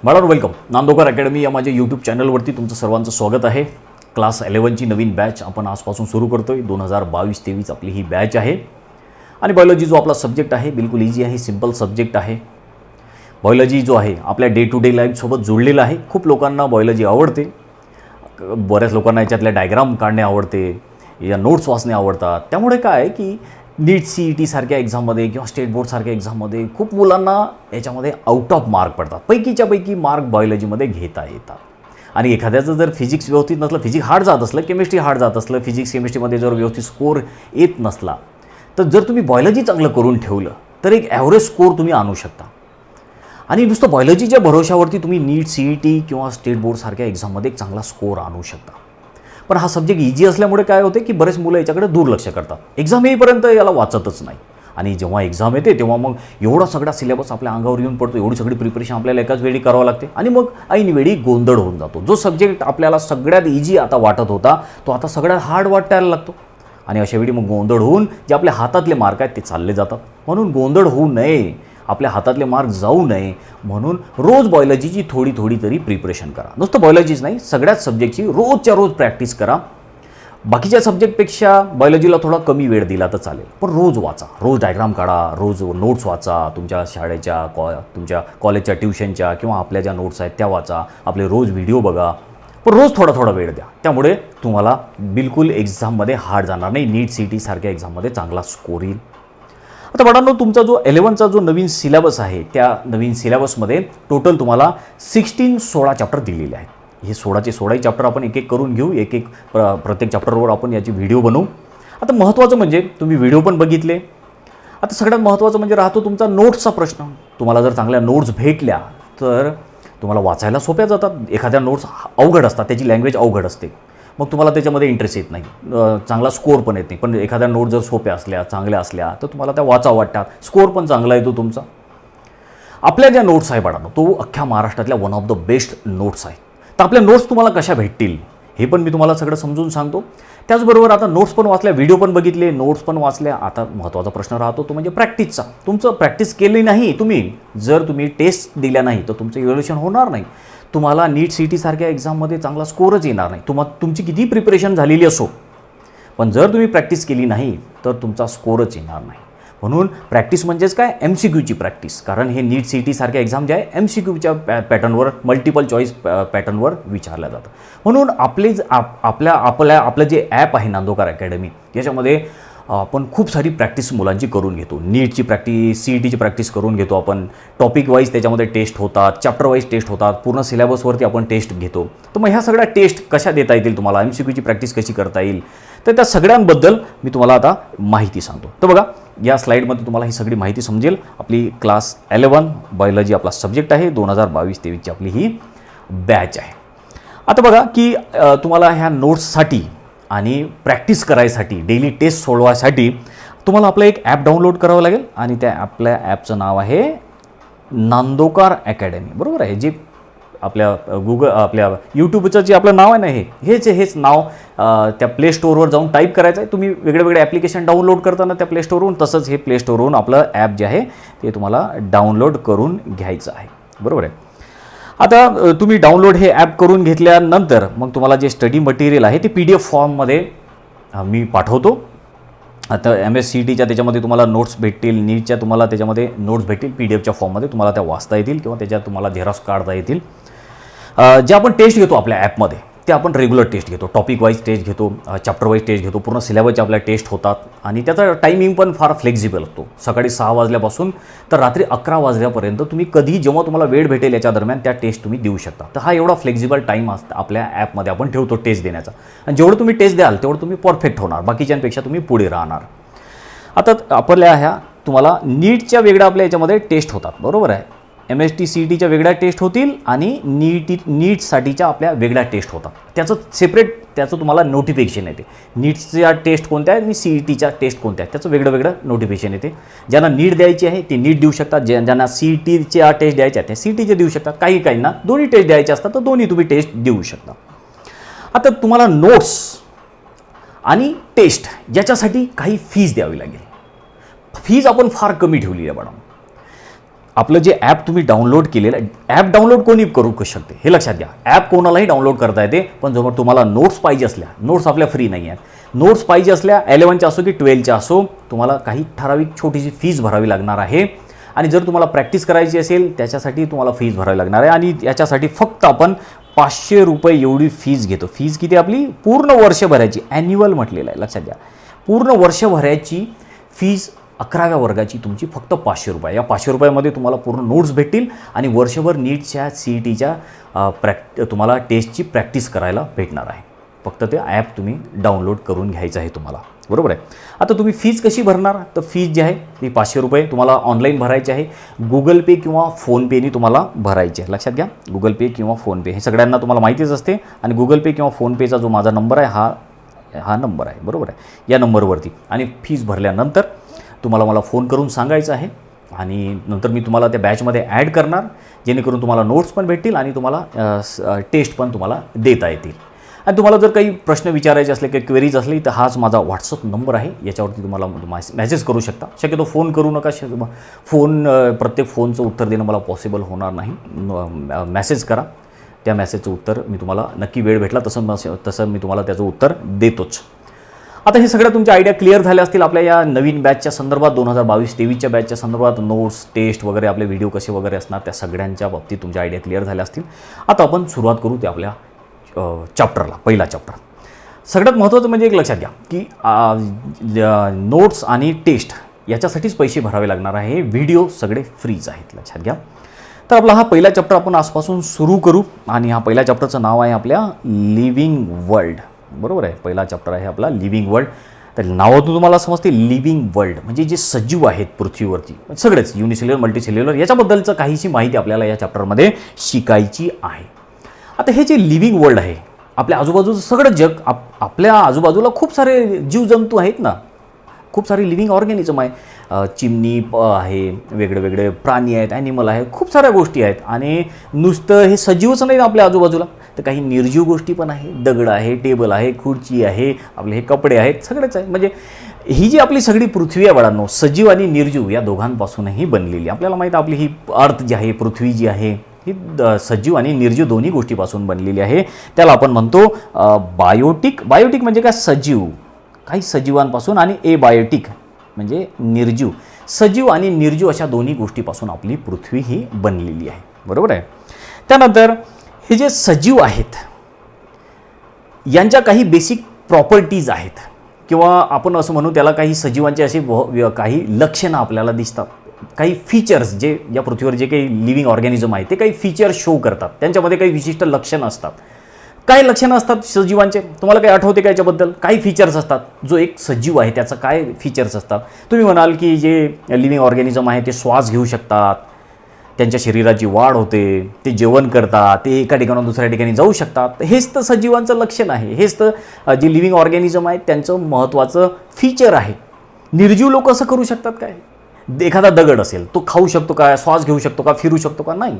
बाळांनो welcome. नांदोकर academy या माझ्या यूट्यूब चॅनलवरती तुमचं सर्वांचं स्वागत आहे. क्लास 11ची नवीन बॅच आपण आजपासून सुरू करतो आहे. 2022-23 आपली ही बॅच आहे. आणि बायोलॉजी जो आपला सब्जेक्ट आहे बिलकुल इझी आहे, सिंपल सब्जेक्ट आहे. बायोलॉजी जो आहे आपल्या डे टू डे लाईफसोबत जोडलेला आहे. खूप लोकांना बायोलॉजी आवडते, बऱ्याच लोकांना याच्यातल्या डायग्राम काढणे आवडते, या नोट्स वाचणे आवडतात. त्यामुळे काय आहे की नीट CET सारख्या एक्झाममध्ये किंवा स्टेट बोर्डसारख्या एक्झाममध्ये खूप मुलांना याच्यामध्ये आउट ऑफ मार्क पडतात. पैकीच्या पैकी मार्क बायोलॉजीमध्ये घेता येतात. आणि एखाद्याचं जर फिजिक्स व्यवस्थित नसलं, फिजिक्स हार्ड जात असलं, केमिस्ट्री हार्ड जात असलं, फिजिक्स केमिस्ट्रीमध्ये जर व्यवस्थित स्कोर येत नसला, तर जर तुम्ही बायोलॉजी चांगलं करून ठेवलं तर एक ॲव्हरेज स्कोर तुम्ही आणू शकता. आणि नुसतं बायोलॉजीच्या भरोशावरती तुम्ही नीट CET किंवा स्टेट बोर्डसारख्या एक्झाममध्ये एक चांगला स्कोर आणू शकता. पण हा सब्जेक्ट इझी असल्यामुळे काय होते की बरेच मुलं याच्याकडे दुर्लक्ष करतात. एक्झाम येईपर्यंत याला वाचतच नाही. आणि जेव्हा एक्झाम येते तेव्हा मग एवढा सगळा सिलेबस आपल्या अंगावर येऊन पडतो, एवढी सगळी प्रिपरेशन आपल्याला एकाच वेळी करावं लागते आणि मग ऐनवेळी गोंधळ होऊन जातो. जो सब्जेक्ट आपल्याला सगळ्यात इझी आता वाटत होता तो आता सगळ्यात हार्ड वाटायला लागतो. आणि अशावेळी मग गोंधळ होऊन जे आपल्या हातातले मार्क आहेत ते चालले जातात. म्हणून गोंधळ होऊ नये, आपल्या हातातले मार्क जाऊ नये म्हणून रोज बायोलॉजीची थोडी तरी प्रिपरेशन करा. नुसतं बायोलॉजीच नाही, सगळ्याच सब्जेक्टची रोजच्या रोज प्रॅक्टिस करा. बाकीच्या सब्जेक्टपेक्षा बायोलॉजीला थोडा कमी वेळ दिला तर चालेल, पण रोज वाचा, रोज डायग्राम काढा, रोज नोट्स वाचा. तुमच्या शाळेच्या तुमच्या कॉलेजच्या ट्युशनच्या किंवा आपल्या ज्या नोट्स आहेत त्या वाचा. आपले रोज व्हिडिओ बघा, पण रोज थोडा वेळ द्या. त्यामुळे तुम्हाला बिलकुल एक्झाममध्ये हार्ड जाणार नाही. नीट CET सारख्या एक्झाममध्ये चांगला स्कोर येईल. आता बाळांनो, तुमचा जो 11चा जो नवीन सिलेबस आहे त्या नवीन सिलेबसमध्ये टोटल तुम्हाला 16 चॅप्टर दिलेले आहेत. हे 16चे चॅप्टर आपण एक एक करून घेऊ, प्रत्येक चॅप्टरवर आपण याची व्हिडिओ बनवू. आता महत्त्वाचं म्हणजे तुम्ही व्हिडिओ पण बघितले. आता सगळ्यात महत्त्वाचं म्हणजे राहतो तुमचा नोट्सचा प्रश्न. तुम्हाला जर चांगल्या नोट्स भेटल्या तर तुम्हाला वाचायला सोप्या जातात. एखाद्या नोट्स अवघड असतात, त्याची लँग्वेज अवघड असते, मग तुम्हाला त्याच्यामध्ये इंटरेस्ट येत नाही, चांगला स्कोर पण येत नाही. पण एखाद्या नोट जर सोप्या असल्या, चांगल्या असल्या तर तुम्हाला त्या वाचावं वाटतात, स्कोर पण चांगला येतो तुमचा. आपल्या ज्या नोट्स आहे बाळांनो, तो अख्ख्या महाराष्ट्रातल्या one of the best notes आहेत. तर आपल्या नोट्स तुम्हाला कशा भेटतील हे पण मी तुम्हाला सगळं समजून सांगतो. त्याचबरोबर आता नोट्स पण वाचल्या, व्हिडिओ पण बघितले, नोट्स पण वाचल्या. आता महत्त्वाचा प्रश्न राहतो तो म्हणजे प्रॅक्टिसचा. तुमचं प्रॅक्टिस केली नाही तुम्ही, जर तुम्ही टेस्ट दिल्या नाही तर तुमचं इव्हॅल्युएशन होणार नाही. तुम्हाला नीट CET सारख्या एक्झाममध्ये चांगला स्कोरच येणार नाही. तुमची किती प्रिपरेशन झालेली असो, पण जर तुम्ही प्रॅक्टिस केली नाही तर तुमचा स्कोरच येणार नाही. म्हणून प्रॅक्टिस म्हणजेच काय, MCQची प्रॅक्टिस. कारण हे नीट CET सारख्या एक्झाम जे आहे MCQच्या पॅटर्नवर, मल्टिपल चॉईस पॅटर्नवर विचारलं जातं. म्हणून आपलं जे ॲप आहे नांदोकर अकॅडमी, याच्यामध्ये आपण खूप सारी प्रॅक्टिस मुलांची करून घेतो. नीटची प्रॅक्टिस, CETची प्रॅक्टिस करून घेतो आपण. टॉपिक वाईज त्याच्यामध्ये टेस्ट होतात, चॅप्टर वाईज टेस्ट होतात, पूर्ण सिलेबसवरती आपण टेस्ट घेतो. तर मग ह्या सगळ्या टेस्ट कशा देता येतील तुम्हाला, MCQची प्रॅक्टिस कशी करता येईल, तर त्या सगळ्यांबद्दल मी तुम्हाला आता माहिती सांगतो. तर बघा, या स्लाईडमध्ये तुम्हाला ही सगळी माहिती समजेल. आपली क्लास 11 बायोलॉजी आपला सब्जेक्ट आहे. 2022-23ची आपली ही बॅच आहे. आता बघा की तुम्हाला ह्या नोट्ससाठी आणि प्रॅक्टिस करायसाठी, डेली टेस्ट सोडवायसाठी तुम्हाला आपलं एक ॲप डाउनलोड करावं लागेल. आणि त्या आपल्या ॲपचं नाव आहे नांदोकर अकॅडमी, बरोबर आहे. जे आपल्या आपल्या यूट्यूबचं जे आपलं नाव आहे ना, हेच नाव त्या प्ले स्टोअरवर जाऊन टाईप करायचं आहे. तुम्ही वेगळे ॲप्लिकेशन डाउनलोड करताना त्या प्ले स्टोअरवरून, तसंच हे प्ले स्टोअरवरून आपलं ॲप जे आहे ते तुम्हाला डाउनलोड करून घ्यायचं आहे, बरोबर आहे. आता तुम्ही डाउनलोड हे ॲप करून घेतल्यानंतर मग तुम्हाला जे स्टडी मटेरियल आहे ते PDF फॉर्ममध्ये मी पाठवतो. आता MS CETच्या त्याच्यामध्ये तुम्हाला नोट्स भेटतील, नीटच्या तुम्हाला त्याच्यामध्ये नोट्स भेटतील PDFच्या फॉर्ममध्ये. तुम्हाला त्या वाचता येतील किंवा त्याच्यात तुम्हाला झेरॉक्स काढता येतील. जे आपण टेस्ट घेतो आपल्या ॲपमध्ये ते आपण रेग्युलर टेस्ट घेतो, टॉपिक वाईज टेस्ट घेतो, चॅप्टर वाईज टेस्ट घेतो, पूर्ण सिलेबसच्या आपल्या टेस्ट होतात. आणि त्याचा टायमिंग पण फार फ्लेक्झिबल असतो. सकाळी 6 वाजल्यापासून तर रात्री 11 वाजल्यापर्यंत तुम्ही कधी जेव्हा तुम्हाला वेळ भेटेल याच्या दरम्यान त्या टेस्ट तुम्ही देऊ शकता. तर हा एवढा फ्लेक्झिबल टाईम आपल्या ॲपमध्ये आपण ठेवतो टेस्ट देण्याचा. आणि जेवढं तुम्ही टेस्ट द्याल तेवढं तुम्ही परफेक्ट होणार, बाकीच्यांपेक्षा तुम्ही पुढे राहणार. आता आपल्या ह्या तुम्हाला नीटच्या वेगळ्या आपल्या याच्यामध्ये टेस्ट होतात, बरोबर आहे. MST CETच्या वेगळ्या टेस्ट होतील आणि नीटसाठीच्या आपल्या वेगळ्या टेस्ट होतात. त्याचं तुम्हाला नोटिफिकेशन येते. नीटच्या टेस्ट कोणत्या आहेत आणि CETच्या टेस्ट कोणत्या आहेत त्याचं वेगळं नोटिफिकेशन येते. ज्यांना नीट द्यायची आहे ते नीट देऊ शकतात, ज्यांना CETच्या टेस्ट द्यायच्या आहेत त्या CETचे देऊ शकतात. काहींना दोन्ही टेस्ट द्यायचे असतात तर दोन्ही तुम्ही टेस्ट देऊ शकता. आता तुम्हाला नोट्स आणि टेस्ट याच्यासाठी काही फीज द्यावी लागेल. फीज आपण फार कमी ठेवली आहे मॅडम. आपलं जे ॲप तुम्ही डाउनलोड केलेलं ॲप डाउनलोड कोणी करू शकते हे लक्षात घ्या. ॲप कोणालाही डाउनलोड करता येते, पण जर तुम्हाला नोट्स पाहिजे असल्या, नोट्स आपल्या फ्री नाही आहेत, नोट्स पाहिजे असल्या 11च्या असो की 12च्या असो, तुम्हाला काही ठराविक छोटीशी फीज भरावी लागणार आहे. आणि जर तुम्हाला प्रॅक्टिस करायची असेल त्याच्यासाठी तुम्हाला फीज भरावी लागणार आहे. आणि याच्यासाठी फक्त आपण 500 रुपये एवढी फीज घेतो. फीज किती आपली? पूर्ण वर्षभराची, ॲन्युअल म्हटलेलं आहे, लक्षात घ्या. पूर्ण वर्षभराची फीज 11व्या वर्गाची तुमची फक्त 500 रुपये. या 500 रुपयामध्ये तुम्हाला पूर्ण नोट्स भेटतील आणि वर्षभर नीटच्या CETच्या तुम्हाला टेस्टची प्रॅक्टिस करायला भेटणार आहे. फक्त ते ॲप तुम्ही डाउनलोड करून घ्यायचं आहे तुम्हाला, बरोबर आहे. आता तुम्ही फीज कशी भरणार? तर फीज जी आहे ती 500 रुपये तुम्हाला ऑनलाईन भरायची आहे. गुगल पे किंवा फोनपेनी तुम्हाला भरायची आहे, लक्षात घ्या. गुगल पे किंवा फोनपे हे सगळ्यांना तुम्हाला माहितीच असते. आणि गुगल पे किंवा फोनपेचा जो माझा नंबर आहे हा नंबर आहे, बरोबर आहे, या नंबरवरती. आणि फीज भरल्यानंतर तुम्हाला मला फोन करून सांगायचं आहे आणि नंतर मी तुम्हाला त्या बॅचमध्ये ॲड करणार, जेणेकरून तुम्हाला नोट्स पण भेटतील आणि तुम्हाला टेस्ट पण तुम्हाला देता येतील. आणि तुम्हाला जर काही प्रश्न विचारायचे असले, काही क्वेरीज असली, तर हाच माझा व्हॉट्सअप नंबर आहे, याच्यावरती तुम्हाला मेसेज करू शकता. शक्यतो फोन करू नका, प्रत्येक फोनचं उत्तर देणं मला पॉसिबल होणार नाही. मेसेज करा, त्या मेसेजचं उत्तर मी तुम्हाला नक्की वेळ भेटला तसं मी तुम्हाला त्याचं उत्तर देतोच. आता हे सगळ्या तुमच्या आयडिया क्लिअर झाल्या असतील आपल्या या नवीन बॅचच्या संदर्भात. 2022-23च्या बॅचच्या संदर्भात नोट्स, टेस्ट वगैरे, आपले व्हिडिओ कसे वगैरे असणार, त्या सगळ्यांच्या बाबतीत तुमच्या आयडिया क्लिअर झाल्या असतील. आता आपण सुरुवात करू ते आपल्या चॅप्टरला. पहिला चॅप्टर सगळ्यात महत्त्वाचं म्हणजे एक लक्षात घ्या की नोट्स आणि टेस्ट याच्यासाठीच पैसे भरावे लागणार आहे. व्हिडिओ सगळे फ्रीज आहेत, लक्षात घ्या. तर आपला हा पहिला चॅप्टर आपण आजपासून सुरू करू आणि हा पहिल्या चॅप्टरचं नाव आहे आपल्या लिव्हिंग वर्ल्ड, बरोबर आहे. पहिला चॅप्टर आहे आपला लिव्हिंग वर्ल्ड. तर नावातून तुम्हाला समजते लिव्हिंग वर्ल्ड म्हणजे जे सजीव आहेत पृथ्वीवरती सगळेच, युनिसेल्युलर, मल्टीसेल्युलर, याच्याबद्दलचं काहीशी माहिती आपल्याला या चॅप्टरमध्ये शिकायची आहे. आता हे जे लिव्हिंग वर्ल्ड आहे, आपल्या आजूबाजूचं सगळं जग, आपल्या आजूबाजूला खूप सारे जीवजंतू आहेत ना, खूप सारे लिव्हिंग ऑर्गॅनिझम आहे. चिमणी आहे, वेगळे वेगळे प्राणी आहेत, ॲनिमल आहे, खूप साऱ्या गोष्टी आहेत. आणि नुसतं हे सजीवच नाही आपल्या आजूबाजूला, तर काही निर्जीव गोष्टी पण आहे. दगड आहे, टेबल आहे, खुर्ची आहे, आपले हे कपडे आहेत, सगळेच आहे. म्हणजे ही जी आपली सगळी पृथ्वी आहे बाळांनो, सजीव आणि निर्जीव या दोघांपासूनही बनलेली. आपल्याला माहीत आहे आपली ही अर्थ जी आहे, पृथ्वी जी आहे, ही सजीव आणि निर्जीव दोन्ही गोष्टीपासून बनलेली आहे. त्याला आपण म्हणतो बायोटिक. बायोटिक म्हणजे काय? सजीव, काही सजीवांपासून, आणि एबायोटिक म्हणजे निर्जीव. सजीव आणि निर्जीव अशा दोन्ही गोष्टीपासून आपली पृथ्वी ही बनलेली आहे, बरोबर आहे. त्यानंतर हे जे सजीव आहेत यांच्या काही बेसिक प्रॉपर्टीज आहेत, किंवा आपण असं म्हणू त्याला काही सजीवांचे असे काही लक्षणं आपल्याला दिसतात. काही फीचर्स जे या पृथ्वीवर जे काही लिव्हिंग ऑर्गॅनिझम आहे ते काही फीचर्स शो करतात. त्यांच्यामध्ये काही विशिष्ट लक्षणं असतात. काय लक्षणं असतात सजीवांचे? तुम्हाला काही आठवते का याच्याबद्दल? काही फीचर्स असतात. जो एक सजीव आहे त्याचं काय फीचर्स असतात? तुम्ही म्हणाल की जे लिव्हिंग ऑर्गॅनिझम आहे ते श्वास घेऊ शकतात, त्यांच्या शरीराची वाढ होते, ते जेवण करतात, ते एका ठिकाणाहून दुसऱ्या ठिकाणी जाऊ शकतात. हेच तर सजीवांचं लक्षण आहे. हेच तर जे लिव्हिंग ऑर्गॅनिझम आहे त्यांचं महत्त्वाचं फीचर आहे. निर्जीव लोक असं करू शकतात काय? एखादा दगड असेल, तो खाऊ शकतो का? श्वास घेऊ शकतो का? फिरू शकतो का? नाही.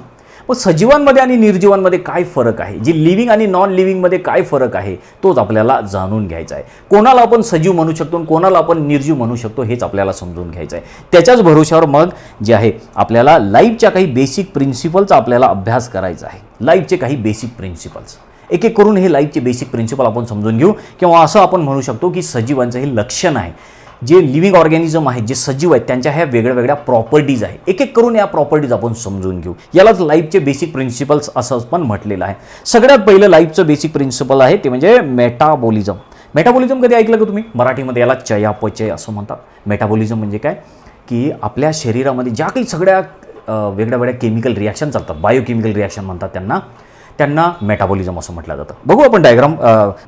मग सजीवांमध्ये आणि निर्जीवांमध्ये काय फरक आहे? जे लिव्हिंग आणि नॉन लिव्हिंगमध्ये काय फरक आहे तोच आपल्याला जाणून घ्यायचा आहे. कोणाला आपण सजीव म्हणू शकतो आणि कोणाला आपण निर्जीव म्हणू शकतो हेच आपल्याला समजून घ्यायचं आहे. त्याच्याच भरोश्यावर मग जे आहे आपल्याला लाईफच्या काही बेसिक प्रिन्सिपलचा आपल्याला अभ्यास करायचा आहे. लाईफचे काही बेसिक प्रिन्सिपल्स एक एक करून हे लाईफचे बेसिक प्रिन्सिपल आपण समजून घेऊ. किंवा असं आपण म्हणू शकतो की सजीवांचं हे लक्षण आहे. जे लिव्हिंग ऑर्गॅनिझम आहेत, जे सजीव आहेत, त्यांच्या ह्या वेगळ्या वेगळ्या प्रॉपर्टीज आहे. एक एक करून या प्रॉपर्टीज आपण समजून घेऊ. यालाच लाईफचे बेसिक प्रिन्सिपल्स असं पण म्हटलेलं आहे. सगळ्यात पहिलं लाईफचं बेसिक प्रिन्सिपल आहे ते म्हणजे मेटाबॉलिझम. मेटाबॉलिझम कधी ऐकलं का तुम्ही? मराठीमध्ये याला चयापचय असं म्हणतात. मेटाबॉलिझम म्हणजे काय की आपल्या शरीरामध्ये ज्या काही सगळ्या वेगळ्या वेगळ्या केमिकल रिॲक्शन चालतात, बायोकेमिकल रिॲक्शन म्हणतात त्यांना मेटाबॉलिझम असं म्हटलं जातं. बघू आपण डायग्राम,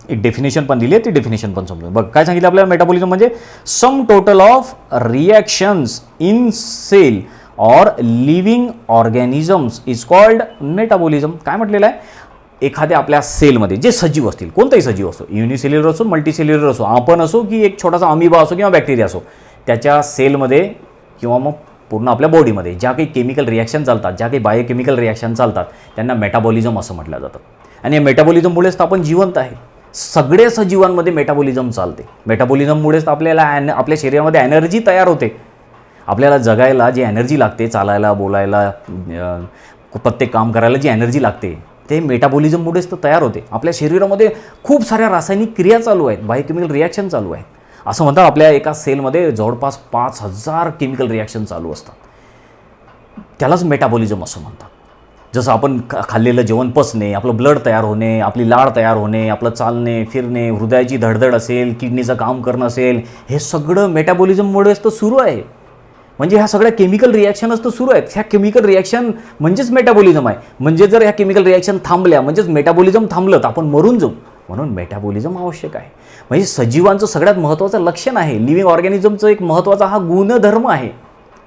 एक डेफिनेशन पण दिली आहे, ती डेफिनेशन पण समजून बघ. काय सांगितलं आपल्याला? मेटाबॉलिझम म्हणजे sum total of reactions in cell or living organisms is called metabolism. काय म्हटलेलं आहे? एखाद्या आपल्या सेलमध्ये जे सजीव असतील, कोणताही सजीव असो, युनिसेल्युलर असो, मल्टीसेल्युलर असो, आपण असो की एक छोटासा अमिबा असो किंवा बॅक्टेरिया असो, त्याच्या सेलमध्ये किंवा मग पूर्ण आपल्या बॉडीमध्ये ज्या काही केमिकल रिॲक्शन चालतात, ज्या काही बायोकेमिकल रिॲक्शन चालतात, त्यांना मेटाबॉलिझम असं म्हटलं जातं. आणि या मेटाबॉलिझममुळेच तर आपण जिवंत आहे. सगळ्या सजीवांमध्ये मेटाबॉलिझम चालते. मेटाबॉलिझममुळेच आपल्याला आपल्या शरीरामध्ये एनर्जी तयार होते. आपल्याला जगायला जी एनर्जी लागते, चालायला, बोलायला, प्रत्येक काम करायला जी एनर्जी लागते ते मेटाबॉलिझममुळेच तर तयार होते. आपल्या शरीरामध्ये खूप साऱ्या रासायनिक क्रिया चालू आहेत, बायोकेमिकल रिॲक्शन चालू आहेत. असं म्हणतात आपल्या एका सेलमध्ये जवळपास 5000 केमिकल रिॲक्शन चालू असतात. त्यालाच मेटाबॉलिझम असं म्हणतात. जसं आपण खाल्लेलं जेवण पचणे, आपलं ब्लड तयार होणे, आपली लाळ तयार होणे, आपलं चालणे, फिरणे, हृदयाची धडधड असेल, किडनीचं काम करणं असेल, हे सगळं मेटाबॉलिझममुळेच तर सुरू आहे. म्हणजे ह्या सगळ्या केमिकल रिॲक्शनच तर सुरू आहेत. ह्या केमिकल रिॲक्शन म्हणजेच मेटाबॉलिझम आहे. म्हणजे जर ह्या केमिकल रिॲक्शन थांबल्या म्हणजेच मेटाबॉलिझम थांबलं तर आपण मरून जाऊ. म्हणून मेटाबॉलिझम आवश्यक आहे. म्हणजे सजीवांचं सगळ्यात महत्त्वाचं लक्षण आहे, लिव्हिंग ऑर्गॅनिझमचं एक महत्त्वाचा हा गुणधर्म आहे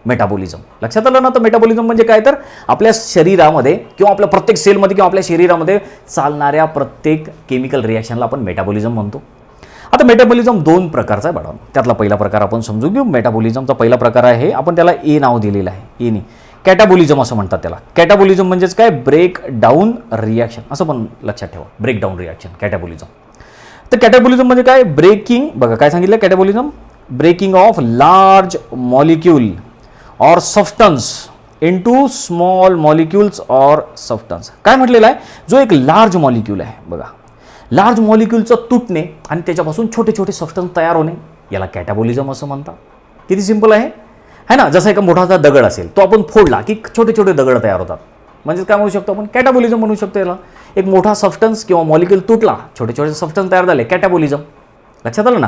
मेटाबॉलिझम. लक्षात आलं ना? तर मेटाबॉलिझम म्हणजे काय, तर आपल्या शरीरामध्ये किंवा आपल्या प्रत्येक सेलमध्ये किंवा आपल्या शरीरामध्ये चालणाऱ्या प्रत्येक केमिकल रिॲक्शनला आपण मेटाबॉलिझम म्हणतो. आता मेटाबॉलिझम 2 प्रकारचा आहे बाळा. त्यातला पहिला प्रकार आपण समजून घेऊ. मेटाबॉलिझमचा पहिला प्रकार आहे, आपण त्याला ए नाव दिलेलं आहे, एने कॅटाबॉलिझम असं म्हणतात त्याला. कॅटाबॉलिझम म्हणजेच काय, ब्रेक डाऊन रिॲक्शन, असं पण लक्षात ठेवा, ब्रेक डाऊन रिॲक्शन कॅटाबॉलिझम. तर कॅटाबॉलिझम म्हणजे काय, ब्रेकिंग, बघा काय सांगितलं कॅटाबॉलिझम, ब्रेकिंग ऑफ लार्ज मॉलिक्यूल और सबस्टन्स इनटू स्मॉल मॉलिक्यूल्स और सबस्टन्स. काय म्हटलेलं आहे, जो एक लार्ज मॉलिक्यूल आहे बघा, लार्ज मॉलिक्यूलचं तुटणे आणि त्याच्यापासून छोटे छोटे सबस्टन्स तयार होणे, याला कॅटाबॉलिझम असं म्हणतात. किती सिंपल आहे ना? जसा एक मोठासा दगड असेल, तो आपण फोडला की छोटे छोटे दगड तयार होतात. म्हणजे काय म्हणू शकतो आपण, कॅटाबॉलिझम म्हणू शकतो याला. एक मोठा सबस्टन्स किंवा मॉलिक्यूल तुटला, छोटे छोटे सबस्टन्स तयार झाले, कॅटाबॉलिझम. लक्षात आलं ना?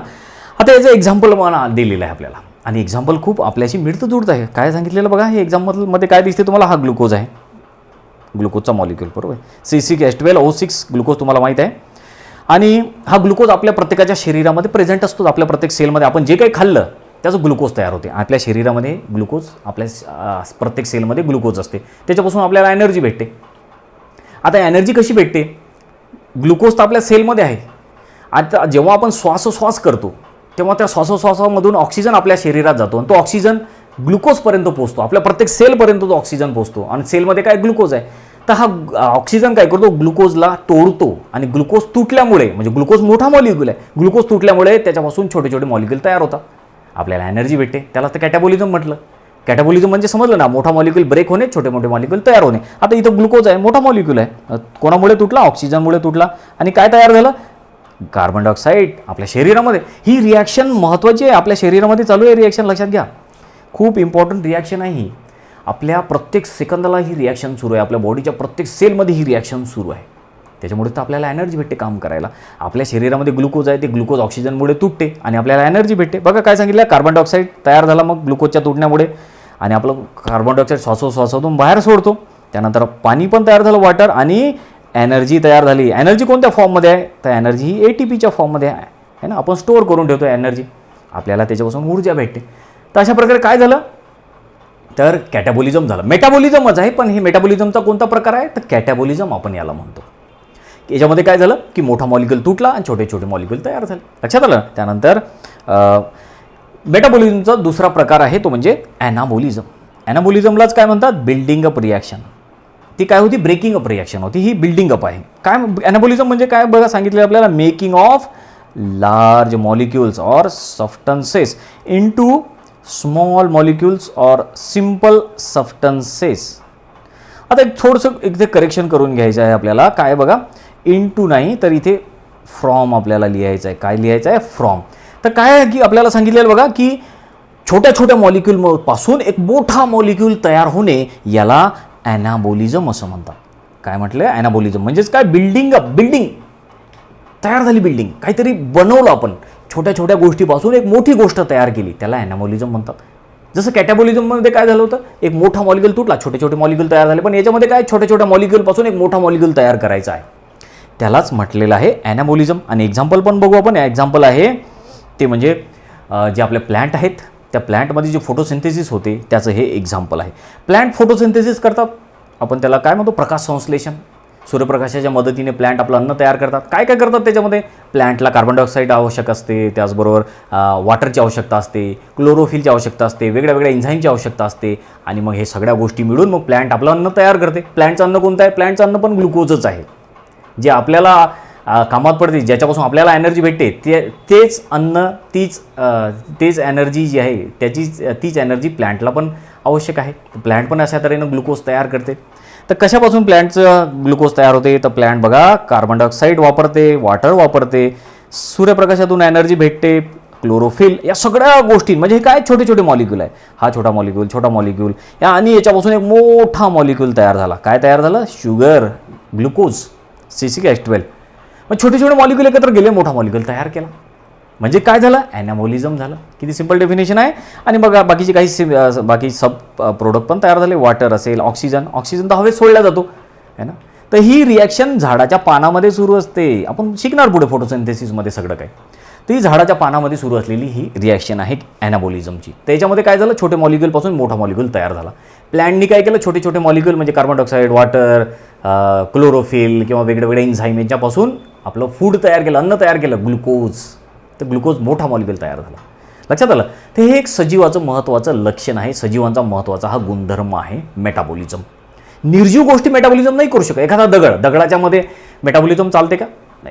आता याचं एक्झाम्पल मला दिलेलं आहे आपल्याला, आणि एक्झाम्पल खूप आपल्याशी मिळतं जुळत आहे. काय सांगितलेलं बघा, हे एक्झाम्पलमध्ये काय दिसते तुम्हाला, हा ग्लुकोज आहे, ग्लुकोजचा मॉलिक्यूल, बरोबर. C6H12O6 ग्लुकोज तुम्हाला माहीत आहे. आणि हा ग्लुकोज आपल्या प्रत्येकाच्या शरीरामध्ये प्रेझेंट असतो. आपल्या प्रत्येक सेलमध्ये आपण जे काही खाल्लं त्याचं ग्लुकोज तयार होते. आपल्या शरीरामध्ये ग्लुकोज, आपल्या प्रत्येक सेलमध्ये ग्लुकोज असते, त्याच्यापासून आपल्याला एनर्जी भेटते. आता एनर्जी कशी भेटते, ग्लुकोज तर आपल्या सेलमध्ये आहे. आता जेव्हा आपण श्वासोश्वास करतो तेव्हा त्या श्वासोश्वासामधून ऑक्सिजन आपल्या शरीरात जातो आणि तो ऑक्सिजन ग्लुकोजपर्यंत पोहोचतो, आपल्या प्रत्येक सेलपर्यंत तो ऑक्सिजन पोहोचतो. आणि सेलमध्ये काय, ग्लुकोज आहे. तर हा ऑक्सिजन काय करतो, ग्लुकोजला तोडतो, आणि ग्लुकोज तुटल्यामुळे, म्हणजे ग्लुकोज मोठा मॉलिक्यूल आहे, ग्लुकोज तुटल्यामुळे त्याच्यापासून छोटे छोटे मॉलिक्यूल तयार होतात, आपल्याला एनर्जी भेटते. त्याला तर कॅटाबॉलिझम म्हटलं. कॅटाबॉलिझम म्हणजे समजलं ना, मोठा मॉलिक्यूल ब्रेक होणे, छोटे मोठे मॉलिक्यूल तयार होणे. आता इथं ग्लुकोज आहे, मोठा मॉलिक्यूल आहे, कोणामुळे तुटला, ऑक्सिजनमुळे तुटला, आणि काय तयार झालं, कार्बन डायऑक्साईड आपल्या शरीरामध्ये. ही रिॲक्शन महत्त्वाची आहे, आपल्या शरीरामध्ये चालू आहे रिॲक्शन, लक्षात घ्या. खूप इम्पॉर्टंट रिॲक्शन आहे ही. आपल्या प्रत्येक सेकंदाला ही रिॲक्शन सुरू आहे, आपल्या बॉडीच्या प्रत्येक सेलमध्ये ही रिॲक्शन सुरू आहे. त्याच्यामुळे तर आपल्याला एनर्जी भेटते काम करायला. आपल्या शरीरामध्ये ग्लुकोज आहे, ते ग्लुकोज ऑक्सिजनमुळे तुटते आणि आपल्याला एनर्जी भेटते. बघा काय सांगितलं, कार्बन डायऑक्साईड तयार झाला मग ग्लुकोजच्या तुटण्यामुळे, आणि आपलं कार्बन डायऑक्साईड श्वासोश्वासातून बाहेर सोडतो. त्यानंतर पाणी पण तयार झालं, वॉटर, आणि एनर्जी तयार झाली. एनर्जी कोणत्या फॉर्ममध्ये आहे, तर एनर्जी ही ATPच्या फॉर्ममध्ये आहे ना, आपण स्टोअर करून ठेवतो एनर्जी, आपल्याला त्याच्यापासून ऊर्जा भेटते. तर अशा प्रकारे काय झालं, तर कॅटाबॉलिझम झालं. मेटाबॉलिझमच आहे, पण हे मेटाबॉलिझमचा कोणता प्रकार आहे, तर कॅटाबॉलिझम आपण याला म्हणतो. याच्यामध्ये काय झालं की मोठा मॉलिक्यूल तुटला आणि छोटे छोटे मॉलिक्यूल तयार झाले. लक्षात आलं. त्यानंतर मेटाबॉलिझमचा दुसरा प्रकार आहे तो म्हणजे ॲनाबॉलिझम. ॲनाबॉलिझमलाच काय म्हणतात, बिल्डिंग अप रिॲक्शन. ती काय होती, ब्रेकिंग अप रिॲक्शन होती, ही बिल्डिंग अप आहे. काय ॲनाबॉलिझम म्हणजे काय बघा, सांगितलं आपल्याला, मेकिंग ऑफ लार्ज मॉलिक्यूल्स और सबस्टन्सेस इनटू स्मॉल मॉलिक्यूल्स और सिंपल सबस्टन्सेस. आता एक थोडंसं इथे करेक्शन करून घ्यायचं आहे आपल्याला. काय बघा, इनटू नाही तर इथे फ्रॉम आपल्याला लिहायचं आहे. काय लिहायचं आहे, फ्रॉम. तर काय आहे की आपल्याला सांगितलेलं बघा की छोट्या छोट्या मॉलिक्यूलपासून एक मोठा मॉलिक्यूल तयार होणे, याला ॲनाबॉलिझम असं म्हणतात. काय म्हटलं, ॲनाबॉलिझम म्हणजेच काय, बिल्डिंग अप, बिल्डिंग तयार झाली, बिल्डिंग काहीतरी बनवलं आपण, छोट्या छोट्या गोष्टीपासून एक मोठी गोष्ट तयार केली, त्याला ॲनाबॉलिझम म्हणतात. जसं कॅटाबॉलिझममध्ये काय झालं होतं, एक मोठा मॉलिक्यूल तुटला, छोटे छोटे मॉलिक्यूल तयार झाले, पण याच्यामध्ये काय, छोट्या छोट्या मॉलिक्यूलपासून एक मोठा मॉलिक्यूल तयार करायचा आहे, त्यालाच म्हटलेलं आहे ॲनाबॉलिझम. आणि एक्झाम्पल पण बघू आपण. एक्झाम्पल आहे ते म्हणजे जे आपले प्लॅन्ट आहेत, त्या प्लॅन्टमध्ये जे फोटोसिंथेसिस होते त्याचं हे एक्झाम्पल आहे. प्लॅन्ट फोटोसिंथेसिस करतात, आपण त्याला काय म्हणतो, प्रकाश संश्लेषण. सूर्यप्रकाशाच्या मदतीने प्लॅन्ट आपलं अन्न तयार करतात. काय काय करतात त्याच्यामध्ये, प्लॅन्टला कार्बन डायऑक्साईड आवश्यक असते, त्याचबरोबर वॉटरची आवश्यकता असते, क्लोरोफिलची आवश्यकता असते, वेगळ्या वेगळ्या एन्झाईमची आवश्यकता असते, आणि मग हे सगळ्या गोष्टी मिळून मग प्लॅन्ट आपलं अन्न तयार करते. प्लॅन्टचं अन्न कोणतं आहे, प्लॅन्टचं अन्न पण ग्लुकोजच आहे. जे आपल्याला कामात पडते, ज्याच्यापासून आपल्याला एनर्जी भेटते, तेच अन्न, तेच एनर्जी जी आहे तीच एनर्जी प्लॅन्टला पण आवश्यक आहे. प्लॅन्ट पण अशा तऱ्हेनं ग्लुकोज तयार करते. तर कशापासून प्लॅन्टचं ग्लुकोज तयार होते? तर प्लॅन्ट बघा कार्बन डायऑक्साईड वापरते, वॉटर वापरते, सूर्यप्रकाशातून एनर्जी भेटते, क्लोरोफिल, या सगळ्या गोष्टी. म्हणजे हे काय छोटे छोटे मॉलिक्यूल आहे. हा छोटा मॉलिक्यूल आणि याच्यापासून एक मोठा मॉलिक्यूल तयार झाला. काय तयार झालं? Sugar, glucose, C6H12. मग छोटे छोटे मॉलिक्यूल एकत्र गेले, मोठा मॉलिक्यूल तयार केला. म्हणजे काय झालं? ॲनाबॉलिझम झालं. किती सिंपल डेफिनेशन आहे. आणि बघा बाकीचे बाकी सब प्रोडक्ट पण तयार झाले. वॉटर असेल, ऑक्सिजन तर हवेत सोडला जातो है ना. तर ही रिॲक्शन झाडाच्या पानामध्ये सुरू असते. आपण शिकणार पुढे फोटोसिंथेसिसमध्ये सगळं काय. तर ही झाडाच्या पानामध्ये सुरू असलेली ही रिॲक्शन आहे ॲनाबॉलिझमची. त्याच्यामध्ये काय झालं? छोटे मॉलिक्यूलपासून मोठा मॉलिक्यूल तयार झाला. प्लॅन्टनी काय केलं? छोटे छोटे मॉलिक्यूल म्हणजे कार्बन डायऑक्साईड, वॉटर, क्लोरोफिल किंवा वेगळे एन्झाईम यांच्यापासून आपलं फूड तयार केलं, अन्न तयार केलं, ग्लुकोज. तर ग्लुकोज मोठा मॉलिक्यूल तयार झाला. लक्षात आलं? तर हे एक सजीवाचं महत्त्वाचं लक्षण आहे. सजीवांचा महत्त्वाचा हा गुणधर्म आहे मेटाबॉलिझम. निर्जीव गोष्टी मेटाबॉलिझम नाही करू शकत. एखादा दगडाच्या मध्ये मेटाबॉलिझम चालते का?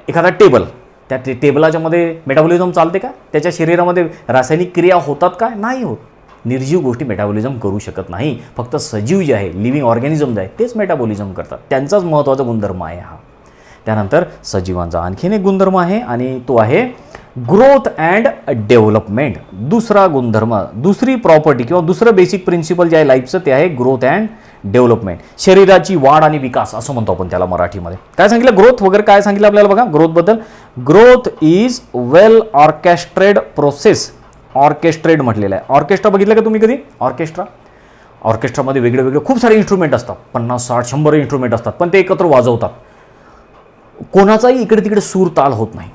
एखादा टेबल, त्या टेबलाच्या मध्ये मेटाबॉलिझम चालते का? त्याच्या शरीरामध्ये रासायनिक क्रिया होतात का? नाही होत. निर्जीव गोष्टी मेटाबॉलिझम करू शकत नाही. फक्त सजीव जे आहे, लिव्हिंग ऑर्गॅनिझम जे आहे, तेच मेटाबॉलिझम करतात. त्यांचाच महत्त्वाचा गुणधर्म आहे हा. त्यानंतर सजीवांचा आणखीन एक गुणधर्म आहे आणि तो आहे ग्रोथ अँड डेव्हलपमेंट. दुसरा गुणधर्म, दुसरी प्रॉपर्टी किंवा दुसरं बेसिक प्रिन्सिपल जे आहे लाईफचं, ते आहे ग्रोथ अँड डेव्हलपमेंट. शरीराची वाढ आणि विकास असं म्हणतो आपण त्याला मराठीमध्ये. काय सांगितलं? ग्रोथ वगैरे काय सांगितलं आपल्याला बघा ग्रोथबद्दल. Growth is well orchestrated process. Orchestrated म्हटलेलं आहे. ऑर्केस्ट्रा बघितलं का तुम्ही कधी? ऑर्केस्ट्रामध्ये वेगळे खूप सारे इन्स्ट्रुमेंट असतात. 50, 60, 100 इन्स्ट्रुमेंट असतात, पण ते एकत्र वाजवतात. कोणाचाही इकडे तिकडे सूर ताल होत नाही.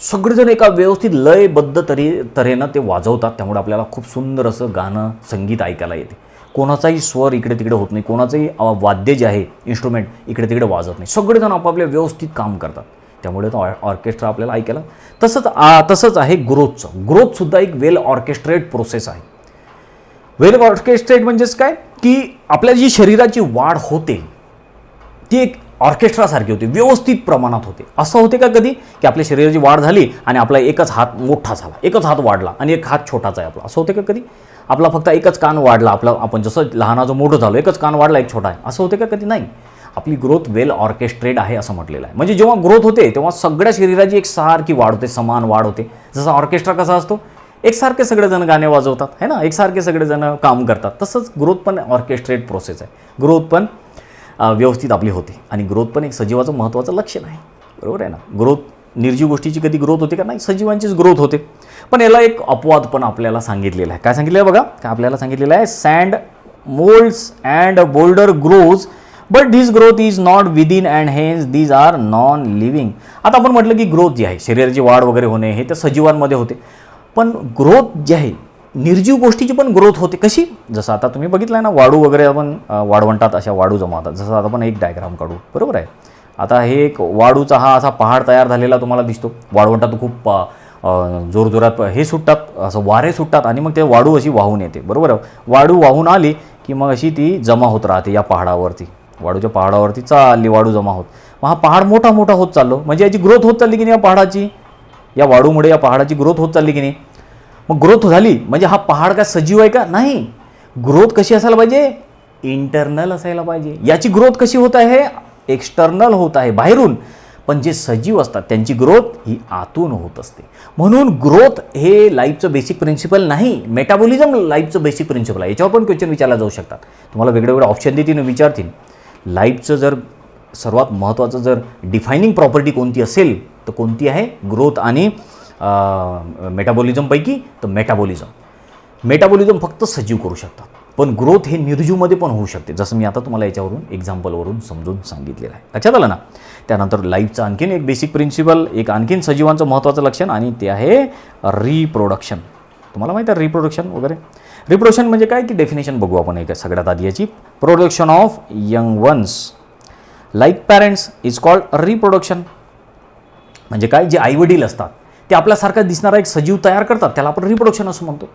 सगळेजण एका व्यवस्थित लयबद्ध तऱ्हेनं ते वाजवतात. त्यामुळे आपल्याला खूप सुंदर असं गाणं, संगीत ऐकायला येते. कोणाचाही स्वर इकडे तिकडे होत नाही. कोणाचंही वाद्य जे आहे, इन्स्ट्रुमेंट इकडे तिकडे वाजत नाही. सगळेजण आपापल्या व्यवस्थित काम करतात. त्यामुळे तो ऑर्केस्ट्रा आपल्याला ऐकायला. तसंच आहे ग्रोथचं. ग्रोथसुद्धा एक वेल ऑर्केस्ट्रेट प्रोसेस आहे. वेल ऑर्केस्ट्रेट म्हणजेच काय? की आपल्या जी शरीराची वाढ होते ती एक ऑर्केस्ट्रासारखी होते, व्यवस्थित प्रमाणात होते. असं होते का कधी की आपल्या शरीराची वाढ झाली आणि आपला एकच हात मोठा झाला, एकच हात वाढला आणि एक हात छोटाचा आहे आपला? असं होते का कधी? आपला फक्त एकच कान वाढला, आपण जसं लहानाचं मोठं झालो, एकच कान वाढला, एक छोटा आहे, असं होते का कधी? नाही. आपली ग्रोथ वेल ऑर्केस्ट्रेट आहे असं म्हटलेलं आहे. म्हणजे जेव्हा ग्रोथ होते तेव्हा सगळ्या शरीराची एक सारखी वाढ होते, समान वाढ होते. जसं ऑर्केस्ट्रा कसा असतो, एकसारखे सगळेजण गाणे वाजवतात है ना, एकसारखे सगळेजण काम करतात. तसंच ग्रोथ पण ऑर्केस्ट्रेट प्रोसेस आहे. ग्रोथ पण व्यवस्थित आपली होते आणि ग्रोथ पण एक सजीवाचं महत्त्वाचं लक्षण आहे. बरोबर आहे ना. ग्रोथ, निर्जीव गोष्टीची कधी ग्रोथ होते का? नाही, सजीवांचीच ग्रोथ होते. पण याला एक अपवाद पण आपल्याला सांगितलेला आहे. काय सांगितलेलं आहे बघा? काय आपल्याला सांगितलेलं आहे? Sand moulds and boulder grows but this growth is not within and hence these are non living. आता आपण म्हटलं की ग्रोथ जी आहे, शरीराची वाढ वगैरे होणे, हे तर सजीवांमध्ये होते. पण ग्रोथ जी आहे, निर्जीव गोष्टीची पण ग्रोथ होते. कशी? जसं आता तुम्ही बघितलं आहे ना, वाढू वगैरे आपण वाढवंटात अशा वाढू जमावतात. जसं आता आपण एक डायग्राम काढू. बरोबर आहे. आता हे एक वाढूचा हा असा पहाड तयार झालेला तुम्हाला दिसतो. वाढवंटात खूप जोरजोरात हे सुटतात, असं वारे सुटतात आणि मग ते वाढू अशी वाहून येते. बरोबर आहे. वाढू वाहून आली की मग अशी ती जमा होत राहते या पहाडावरती. वाढूच्या पहाडावरती चालली वाढू जमा होत. मग हा पहाड मोठा मोठा होत चाललो, म्हणजे याची ग्रोथ होत चालली की नाही या पहाडाची, या वाढूमुळे या पहाडाची ग्रोथ होत चालली की नाही. मग ग्रोथ झाली म्हणजे हा पहाड काय सजीव आहे का? नाही. ग्रोथ कशी असायला पाहिजे? इंटरनल असायला पाहिजे. याची ग्रोथ कशी होत आहे? एक्सटर्नल होत आहे, बाहेरून. पण जे सजीव असतात त्यांची ग्रोथ ही आतून होत असते. म्हणून ग्रोथ हे लाईफचं बेसिक प्रिन्सिपल नाही, मेटाबॉलिझम लाईफचं बेसिक प्रिन्सिपल आहे. याच्यावर पण क्वेश्चन विचारला जाऊ शकतात. तुम्हाला वेगवेगळे ऑप्शन देतील, विचारतील. लाईफचं जर सर्वात महत्त्वाचं जर डिफायनिंग प्रॉपर्टी कोणती असेल तर कोणती आहे? ग्रोथ आणि मेटाबॉलिझमपैकी तर मेटाबॉलिझम फक्त सजीव करू शकतात. पण ग्रोथ हे निर्जीवमध्ये पण होऊ शकते, जसं मी आता तुम्हाला याच्यावरून एक्झाम्पलवरून समजून सांगितलेलं आहे. लक्षात आलं ना. त्यानंतर लाईफचं आणखीन एक बेसिक प्रिन्सिपल, एक आणखीन सजीवांचं महत्त्वाचं लक्षण, आणि ते आहे रिप्रोडक्शन. तुम्हाला माहिती आहे रिप्रोडक्शन वगैरे? रिप्रोडक्शन म्हणजे काय की डेफिनेशन बघू आपण एक सगळ्यात आधी याची. Production of young ones like parents is called reproduction. म्हणजे काय? जे आईवडील असतात ते आपल्यासारखा दिसणारा एक सजीव तयार करतात, त्याला आपण रिप्रोडक्शन असं म्हणतो.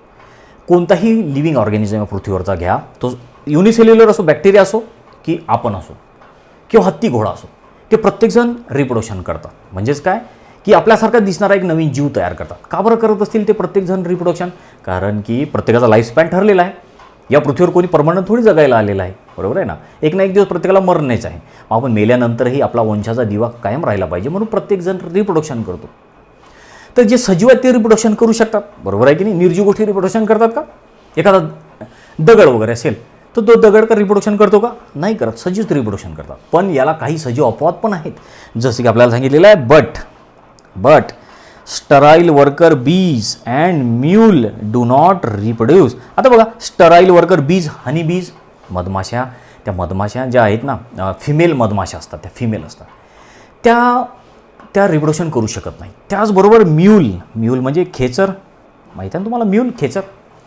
कोणताही लिव्हिंग ऑर्गॅनिझम पृथ्वीवरचा घ्या, तो युनिसेल्युलर असो, बॅक्टेरिया असो की आपण असो किंवा हत्ती घोडा असो, ते प्रत्येकजण रिप्रोडक्शन करतात. म्हणजेच काय की आपल्यासारखा दिसणारा एक नवीन जीव तयार करतात. का बरं करत असतील ते प्रत्येकजण रिप्रोडक्शन? कारण की प्रत्येकाचा लाईफस्पॅन ठरलेला आहे. या पृथ्वीवर कोणी परमनंट थोडी जगायला आलेला आहे, बरोबर आहे ना. एक ना एक दिवस प्रत्येकाला मरणेच आहे. आपण मेल्यानंतरही आपला वंशाचा दिवा कायम राहिला पाहिजे, म्हणून प्रत्येकजण रिप्रोडक्शन करतो. तर जे सजीव आहेत ते रिप्रोडक्शन करू शकतात, बरोबर आहे की नाही. निर्जीव गोष्टी रिप्रोडक्शन करतात का? एखादा दगड वगैरे असेल तर तो दगड का रिप्रोडक्शन करतो का? नाही करत. सजीवच रिप्रोडक्शन करतात. पण याला काही सजीव अपवाद पण आहेत, जसे की आपल्याला सांगितलेलं आहे बट स्टराईल वर्कर बीज and mule do not reproduce. आता बघा, स्टराईल वर्कर बीज, हनी बीज, मधमाशा, त्या मधमाशा ज्या आहेत ना, फिमेल मधमाशा असतात, त्या फिमेल असतात, त्या रिप्रोडक्शन करू शकत नाही. त्याचबरोबर म्यूल म्हणजे खेचर, माहीत आहे ना तुम्हाला म्यूल, खेचर,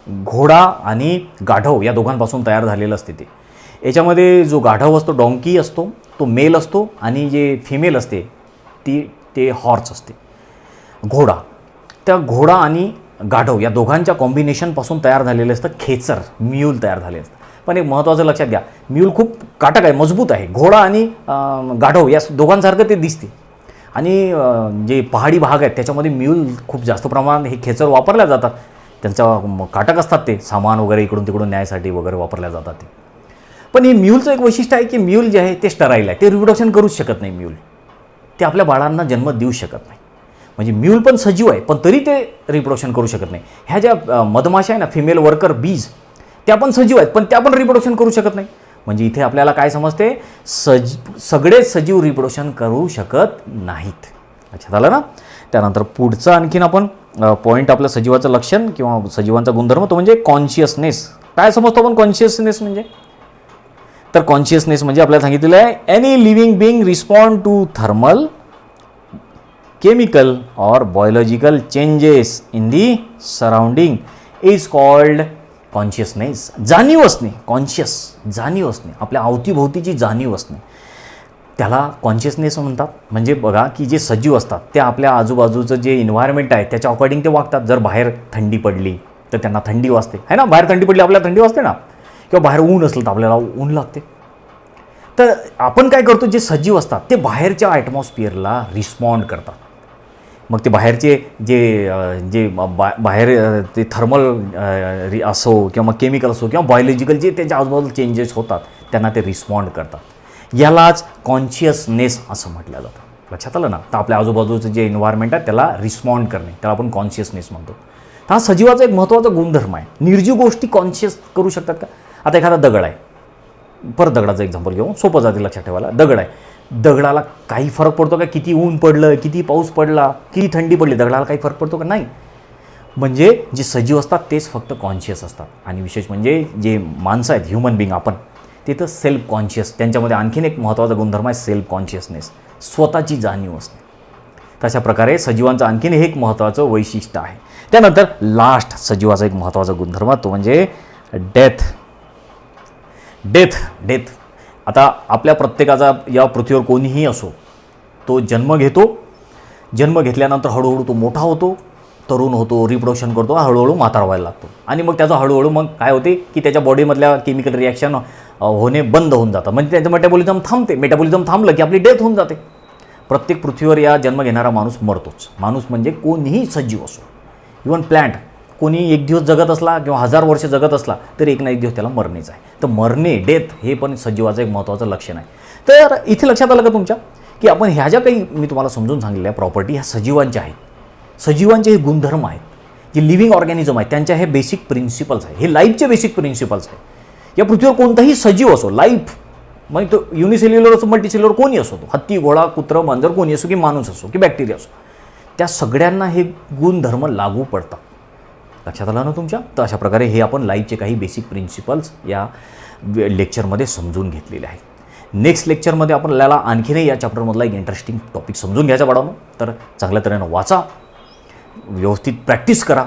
घोडा आणि गाढव या दोघांपासून तयार झालेलं असते ते. याच्यामध्ये जो गाढव असतो, डॉंकी असतो, तो मेल असतो, आणि जे फिमेल असते ते हॉर्स असते, घोडा. त्या घोडा आणि गाढव या दोघांच्या कॉम्बिनेशनपासून तयार झालेलं असतं खेचर, म्यूल तयार झाले असतं. पण एक महत्त्वाचं लक्षात घ्या, म्यूल खूप काटक आहे, मजबूत आहे. घोडा आणि गाढव या दोघांसारखं ते दिसते. आणि जे पहाडी भाग आहेत त्याच्यामध्ये म्यूल खूप जास्त प्रमाणात हे खेचर वापरल्या जातात. त्यांचा काटक असतात, ते सामान वगैरे इकडून तिकडून न्यायसाठी वगैरे वापरल्या जातात ते. पण हे म्यूलचं एक वैशिष्ट्य आहे की म्यूल जे आहे ते स्टराईल आहे, ते रिप्रोडक्शन करूच शकत नाही म्यूल. ते आपल्या बाळांना जन्म देऊ शकत नाही. म्हणजे म्यूल पण सजीव आहे, पण तरी ते रिप्रोडक्शन करू शकत नाही. ह्या ज्या मधमाशा आहे ना, फिमेल वर्कर बीज, त्या पण सजीव आहेत, पण त्या पण रिप्रोडक्शन करू शकत नाही. म्हणजे इथे आपल्याला काय समजते, सगळेच सजीव रिप्रोडक्शन करू शकत नाहीत. लक्षात आलं ना. त्यानंतर पुढचं आणखीन आपण पॉईंट, आपलं सजीवाचं लक्षण किंवा सजीवांचा गुणधर्म, तो म्हणजे कॉन्शियसनेस. काय समजतो आपण कॉन्शियसनेस म्हणजे? तर कॉन्शियसनेस म्हणजे आपल्याला सांगितलेलं आहे, any living being respond to thermal, chemical और biological changes in the surrounding is called consciousness. जाणीव असणे, कॉन्शियस जाणीव असणे, आपल्या अवतीभोवतीची जाणीव असणे, त्याला कॉन्शियसनेस म्हणतात. म्हणजे बघा की जे सजीव असतात ते आपल्या आजूबाजूचं जे इन्व्हायरमेंट आहे त्याच्या अकॉर्डिंग ते वागतात. जर बाहेर थंडी पडली तर त्यांना थंडी वाजते, है ना. बाहेर थंडी पडली आपल्याला थंडी वाजते ना, किंवा बाहेर ऊन असलं तर आपल्याला ऊन लागते. तर आपण काय करतो, जे सजीव असतात ते बाहेरच्या ॲटमॉस्फिअरला रिस्पॉन्ड करतात. मग ते बाहेरचे जे बाहेर ते थर्मल असो किंवा मग केमिकल असो किंवा बायोलॉजिकल जे त्याच्या आजूबाजूला चेंजेस होतात त्यांना ते रिस्पॉन्ड करतात. यालाच कॉन्शियसनेस असं म्हटलं जातं. लक्षात आलं ना. तर आपल्या आजूबाजूचं जे एन्व्हायरमेंट आहे त्याला रिस्पॉन्ड करणे, त्याला आपण कॉन्शियसनेस म्हणतो. हा सजीवाचा एक महत्त्वाचा गुणधर्म आहे. निर्जीव गोष्टी कॉन्शियस करू शकतात का? आता एखादा दगड आहे, परत दगडाचं एक्झाम्पल घेऊ, सोपं जाते लक्षात ठेवायला. दगड आहे, दगडाला काही फरक पडतो का? किती ऊन पडलं, किती पाऊस पडला, किती थंडी पडली, दगडाला काही फरक पडतो का? नाही. म्हणजे जे सजीव असतात तेच फक्त कॉन्शियस असतात. आणि विशेष म्हणजे जे माणसं आहेत, ह्युमन बिंग आपण, ते तर सेल्फ कॉन्शियस. त्यांच्यामध्ये आणखीन एक महत्त्वाचा गुणधर्म आहे सेल्फ कॉन्शियसनेस, स्वतःची जाणीव असणे. तशा प्रकारे सजीवांचं आणखीन एक महत्त्वाचं वैशिष्ट्य आहे. त्यानंतर लास्ट सजीवाचा एक महत्त्वाचा गुणधर्म, तो म्हणजे डेथ. आता आपल्या प्रत्येकाचा, या पृथ्वीवर कोणीही असो, तो जन्म घेतो. जन्म घेतल्यानंतर हळूहळू तो मोठा होतो, तरुण होतो, रिप्रोडक्शन करतो, हळूहळू म्हातारा व्हायला लागतो. आणि मग त्याचा हळूहळू मग काय होते की त्याच्या बॉडीमधल्या केमिकल रिॲक्शन होणे बंद होऊन जातं. म्हणजे त्याचं मेटाबॉलिझम थांबते. मेटाबॉलिझम थांबलं की आपली डेथ होऊन जाते. प्रत्येक पृथ्वीवर या जन्म घेणारा माणूस मरतोच. माणूस म्हणजे कोणीही सजीव असो, इव्हन प्लॅन्ट, कोणी एक दिवस जगत असला किंवा 1000 वर्ष जगत असला तरी एक ना एक दिवस त्याला मरणेच आहे. तर मरणे, डेथ, हे पण सजीवाचं एक महत्त्वाचं लक्षण आहे. तर इथे लक्षात आलं का तुमच्या की आपण ह्या ज्या काही मी तुम्हाला समजून सांगितल्या प्रॉपर्टी ह्या सजीवांच्या आहेत. सजीवांचे हे गुणधर्म आहेत, जे लिव्हिंग ऑर्गॅनिझम आहेत त्यांच्या हे बेसिक प्रिन्सिपल्स आहे. हे लाईफचे बेसिक प्रिन्सिपल्स आहे. या पृथ्वीवर कोणताही सजीव असो, लाईफ मग तो युनिसेल्युलर असो, मल्टीसेल्युलर, कोणी असो, तो हत्ती, घोडा, कुत्रं, मांजर, कोणी असो, की माणूस असो, की बॅक्टेरिया असो, त्या सगळ्यांना हे गुणधर्म लागू पडतात. लक्षात आलं ना तुमच्या. तर अशा प्रकारे हे आपण लाईफचे काही बेसिक प्रिन्सिपल्स या लेक्चरमध्ये समजून घेतलेले आहेत. नेक्स्ट लेक्चरमध्ये आपल्याला आणखीनही या चॅप्टरमधला एक इंटरेस्टिंग टॉपिक समजून घ्यायचा बाळांनो. तर चांगल्या तऱ्हेनं वाचा, व्यवस्थित प्रॅक्टिस करा.